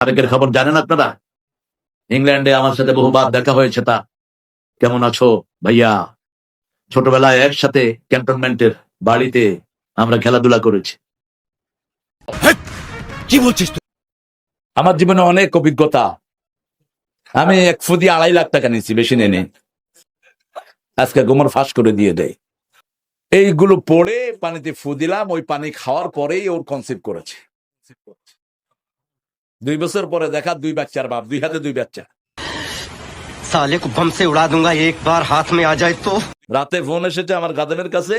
আরেকের খবর জানেন আপনারা? ইংল্যান্ডে আমার সাথে বহুবার দেখা হয়েছে। তা কেমন আছো ভাইয়া? ছোটবেলায় একসাথে ক্যান্টনমেন্টের বাড়িতে আমরা খেলাধুলা করেছি। কি বলছিস তুই? আমার জীবনে অনেক অভিজ্ঞতা। আমি এক ফুদি 2.5 লাখ টাকা নিয়েছি, বেশি নেই। আজকে গোমর ফাঁস করে দিয়ে দেয়। এইগুলো পড়ে পানিতে ফু দিলাম, ওই পানি খাওয়ার পরেই ওর কনসিভ করেছে। 2 বছর পরে দেখা 2 বাচ্চার বাপ, 2 হাতে 2 বাচ্চা। साले को बम से उड़ा दूंगा एक बार हाथ में आ जाए तो। রাতে ফোন এসেছে আমার গার্ডেনের কাছে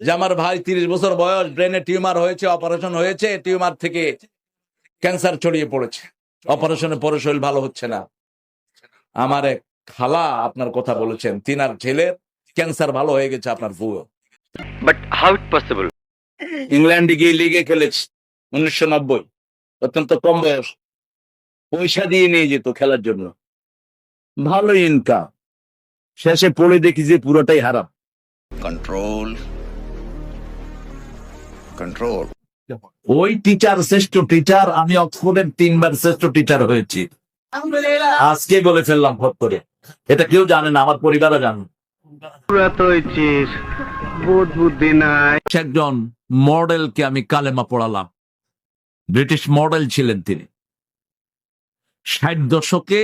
যে আমার ভাই 30 বছর বয়স, ব্রেনে টিউমার হয়েছে, অপারেশন হয়েছে, টিউমার থেকে ক্যান্সার ছড়িয়ে পড়েছে, অপারেশনের পরে শরীর ভালো হচ্ছে না। আমার এক খালা আপনার কথা বলেছেন, তিনার ছেলের ক্যান্সার ভালো হয়ে গেছে আপনার ফুয়ো। But how it possible? ইংল্যান্ডে গিয়ে লিগে খেলেছি 1990, অত্যন্ত কম বয়স। পয়সা দিয়ে নিয়ে যেত খেলার জন্য, ভালো ইনকাম। শেষে পড়ে দেখি যে পুরোটাই হারাম। Control. Control. ওই টিচার শ্রেষ্ঠ টিচার, আমি অক্সফোর্ডের 3 বার শ্রেষ্ঠ টিচার হয়েছি। আজকে বলে ফেললাম ফট করে, এটা কেউ জানে না, আমার পরিবারও জানে। একজন মডেলকে আমি কালেমা পড়ালাম, ব্রিটিশ মডেল ছিলেন তিনি। 60 দশকে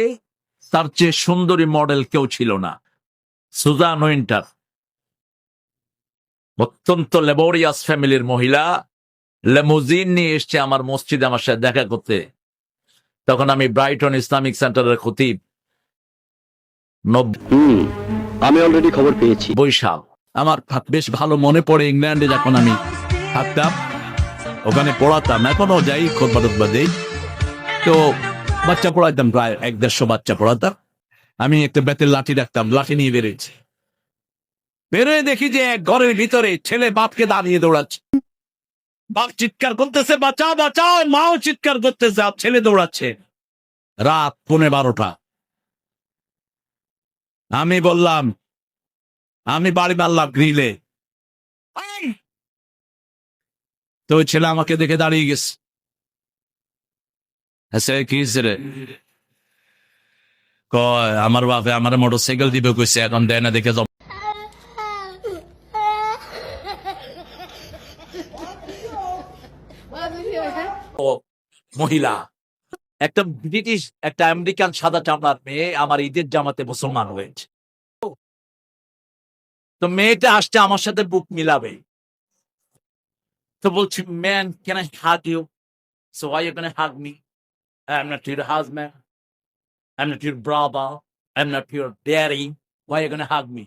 তার চেয়ে সুন্দরী মডেল কেউ ছিল না। সুজান উইন্টার, অত্যন্ত লেবোরিয়াস ফ্যামিলির মহিলা, লেমুজিন নিয়ে এসছে আমার মসজিদে আমার সাথে দেখা করতে। তখন আমি ব্রাইটন ইসলামিক সেন্টারের খতিব। আমি অলরেডি খবর পেয়েছি। 90 সাল। আমার বেশ ভালো মনে পড়ে, ইংল্যান্ডে যখন আমি থাকতাম, ওখানে পড়াতাম, এখনো যাই, খোদবা টোদবা দেই। তো বাচ্চা পড়াইতাম, প্রায় 150 বাচ্চা পড়াতাম। আমি একটা বেতের লাঠি রাখতাম, লাঠি নিয়ে বেরোয়েছি। বেরোয় দেখি যে ঘরের ভিতরে ছেলে বাপকে দাঁড়িয়ে দৌড়াচ্ছে। বাপ চিৎকার করতেছে, বাঁচাও বাঁচাও, মাও চিৎকার করতেছে, আর ছেলে দৌড়াচ্ছে। রাত 12:15। আমি বললাম, আমি বাড়ি মারলাম গ্রিলে। তো ওই ছেলে আমাকে দেখে দাঁড়িয়ে গেছে। কি রে? কয় আমার বাপে আমার মোটরসাইকেল দিবে কইছে, এখন দেয় না দেখে যাও। মহিলা একটা ব্রিটিশ, একটা আমেরিকান সাদা চামড়ার মেয়ে আমার ঈদের জামাতে মুসলমান হয়েছে। তো মেয়েটা আসছে আমার সাথে বুক মিলাবে। তো বলছি, man, can I hug you? So why you gonna hug me? I am not your husband, I am not your brother, I am not your daddy, why you gonna hug me?